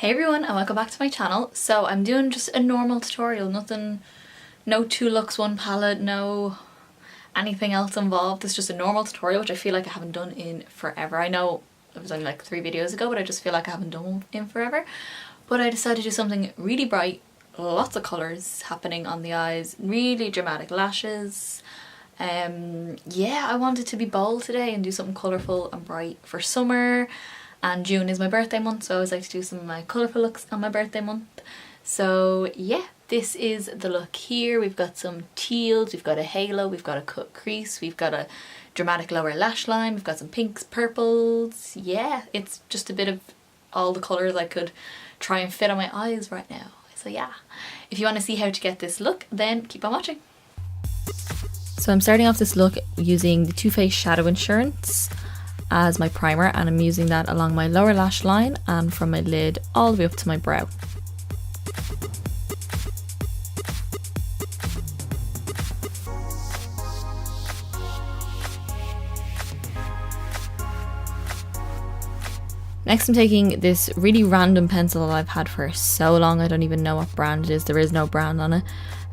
Hey everyone and welcome back to my channel. So I'm doing just a normal tutorial, no two looks, one palette, no anything else involved. It's just a normal tutorial which I feel like I haven't done in forever. I know it was only like 3 videos ago, but I just feel like I haven't done in forever. But I decided to do something really bright, lots of colours happening on the eyes, really dramatic lashes. Yeah, I wanted to be bold today and do something colourful and bright for summer. And June is my birthday month, so I always like to do some of my colourful looks on my birthday month. So yeah, this is the look here. We've got some teals, we've got a halo, we've got a cut crease, we've got a dramatic lower lash line, we've got some pinks, purples. Yeah, it's just a bit of all the colours I could try and fit on my eyes right now. So yeah, if you want to see how to get this look, then keep on watching. So I'm starting off this look using the Too Faced Shadow Insurance as my primer, and I'm using that along my lower lash line and from my lid all the way up to my brow. Next I'm taking this really random pencil that I've had for so long, I don't even know what brand it is, there is no brand on it.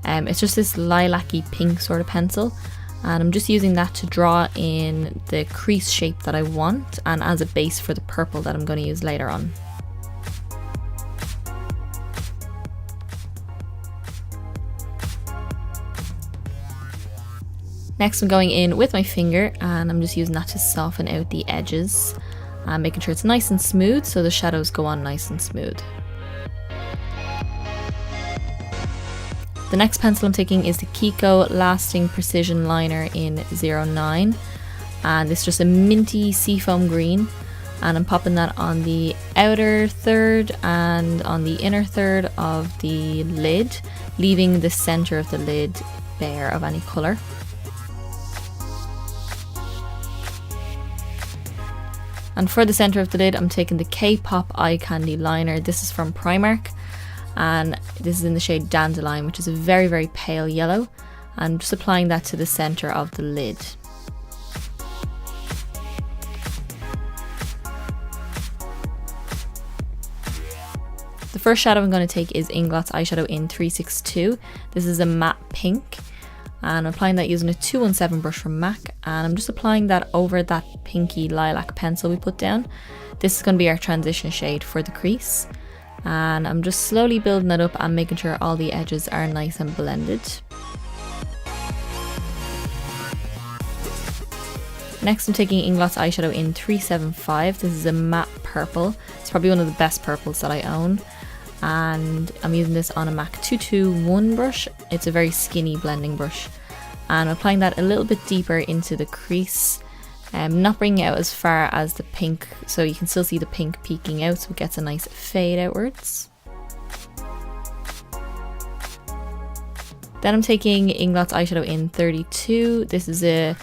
It's just this lilac-y pink sort of pencil. And I'm just using that to draw in the crease shape that I want and as a base for the purple that I'm going to use later on. Next I'm going in with my finger and I'm just using that to soften out the edges and making sure it's nice and smooth so the shadows go on nice and smooth. The next pencil I'm taking is the Kiko Lasting Precision Liner in 09, and it's just a minty seafoam green, and I'm popping that on the outer third and on the inner third of the lid, leaving the center of the lid bare of any colour. And for the center of the lid I'm taking the K-Pop Eye Candy Liner. This is from Primark. And this is in the shade Dandelion, which is a very, very pale yellow. I'm just applying that to the center of the lid. The first shadow I'm going to take is Inglot's eyeshadow in 362. This is a matte pink, and I'm applying that using a 217 brush from MAC, and I'm just applying that over that pinky lilac pencil we put down. This is going to be our transition shade for the crease. And I'm just slowly building that up and making sure all the edges are nice and blended. Next I'm taking Inglot's eyeshadow in 375. This is a matte purple. It's probably one of the best purples that I own. And I'm using this on a MAC 221 brush. It's a very skinny blending brush. And I'm applying that a little bit deeper into the crease. Not bringing it out as far as the pink, so you can still see the pink peeking out, so it gets a nice fade outwards. Then I'm taking Inglot's eyeshadow in 32. This is a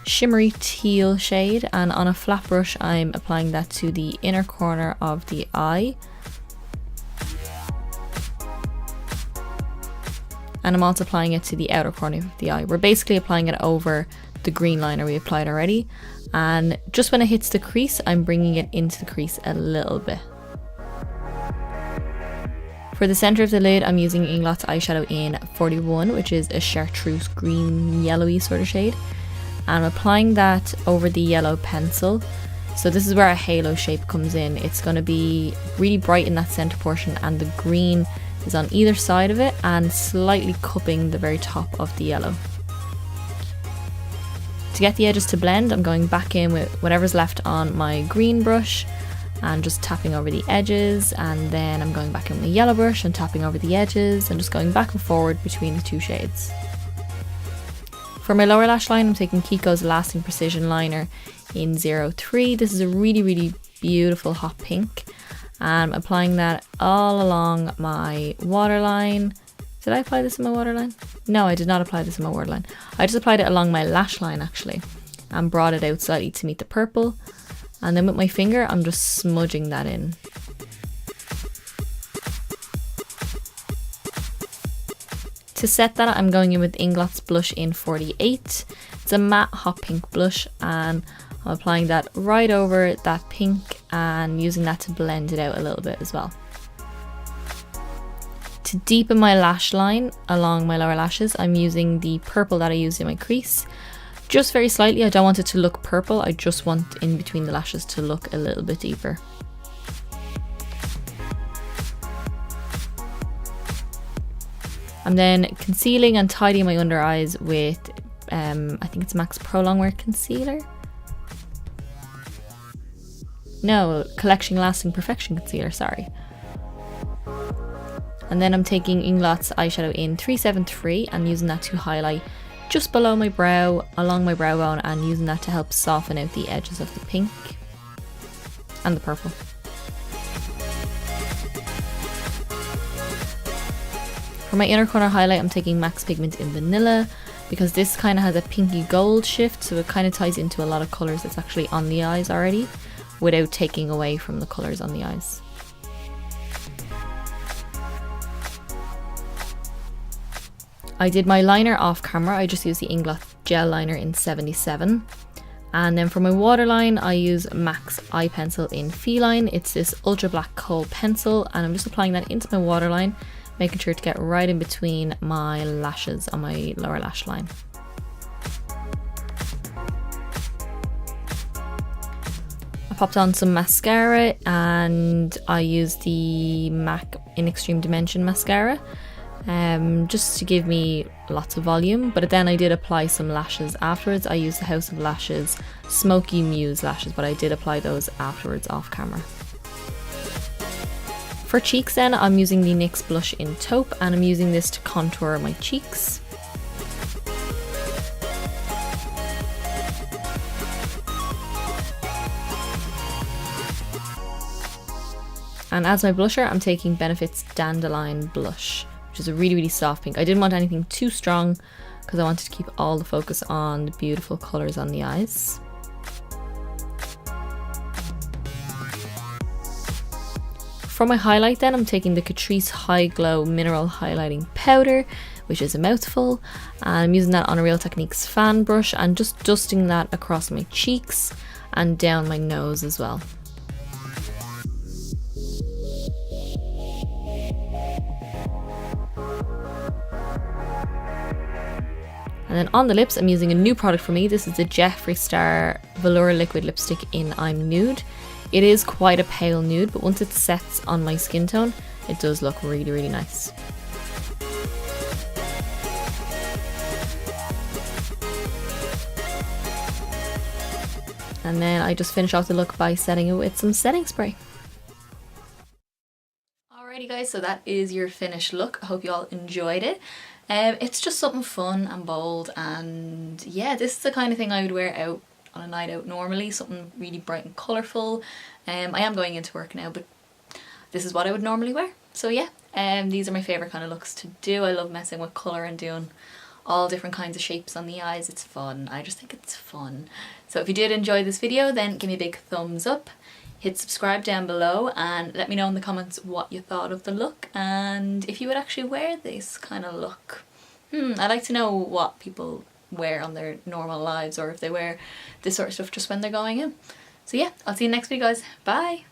shimmery teal shade, and on a flat brush I'm applying that to the inner corner of the eye. And I'm also applying it to the outer corner of the eye. We're basically applying it over the green liner we applied already, and just when it hits the crease I'm bringing it into the crease a little bit. For the center of the lid I'm using Inglot's eyeshadow in 41, which is a chartreuse green yellowy sort of shade, and I'm applying that over the yellow pencil. So this is where our halo shape comes in. It's going to be really bright in that center portion, and the green is on either side of it and slightly cupping the very top of the yellow. To get the edges to blend, I'm going back in with whatever's left on my green brush and just tapping over the edges, and then I'm going back in with the yellow brush and tapping over the edges and just going back and forward between the two shades. For my lower lash line I'm taking Kiko's Lasting Precision Liner in 03. This is a really, really beautiful hot pink, and I'm applying that all along my waterline. Did I apply this in my waterline? No, I did not apply this in my waterline. I just applied it along my lash line actually and brought it out slightly to meet the purple. And then with my finger, I'm just smudging that in. To set that, I'm going in with Inglot's blush in 48. It's a matte hot pink blush, and I'm applying that right over that pink and using that to blend it out a little bit as well. To deepen my lash line along my lower lashes, I'm using the purple that I used in my crease. Just very slightly, I don't want it to look purple, I just want in between the lashes to look a little bit deeper. I'm then concealing and tidying my under eyes with, I think it's MAC Pro Longwear Concealer. No, Collection Lasting Perfection Concealer, sorry. And then I'm taking Inglot's eyeshadow in 373 and using that to highlight just below my brow, along my brow bone, and using that to help soften out the edges of the pink and the purple. For my inner corner highlight, I'm taking MAC Pigment in Vanilla because this kind of has a pinky gold shift, so it kind of ties into a lot of colours that's actually on the eyes already without taking away from the colours on the eyes. I did my liner off camera, I just used the Inglot gel liner in 77. And then for my waterline, I use MAC's eye pencil in Feline. It's this ultra black kohl pencil, and I'm just applying that into my waterline, making sure to get right in between my lashes on my lower lash line. I popped on some mascara and I used the MAC in Extreme Dimension mascara. Just to give me lots of volume, but then I did apply some lashes afterwards. I used the House of Lashes Smoky Muse lashes, but I did apply those afterwards off camera. For cheeks then, I'm using the NYX blush in Taupe, and I'm using this to contour my cheeks. And as my blusher, I'm taking Benefit's Dandelion Blush, which is a really, really soft pink. I didn't want anything too strong because I wanted to keep all the focus on the beautiful colours on the eyes. For my highlight then, I'm taking the Catrice High Glow Mineral Highlighting Powder, which is a mouthful. And I'm using that on a Real Techniques fan brush and just dusting that across my cheeks and down my nose as well. And then on the lips, I'm using a new product for me. This is the Jeffree Star Velour Liquid Lipstick in I'm Nude. It is quite a pale nude, but once it sets on my skin tone, it does look really, really nice. And then I just finish off the look by setting it with some setting spray. Alrighty guys, so that is your finished look. I hope you all enjoyed it. It's just something fun and bold, and yeah, this is the kind of thing I would wear out on a night out normally, something really bright and colourful. I am going into work now, but this is what I would normally wear. So yeah, these are my favourite kind of looks to do. I love messing with colour and doing all different kinds of shapes on the eyes. It's fun. I just think it's fun. So if you did enjoy this video, then give me a big thumbs up. Hit subscribe down below and let me know in the comments what you thought of the look and if you would actually wear this kind of look. I'd like to know what people wear on their normal lives, or if they wear this sort of stuff just when they're going in. So yeah, I'll see you next video guys. Bye!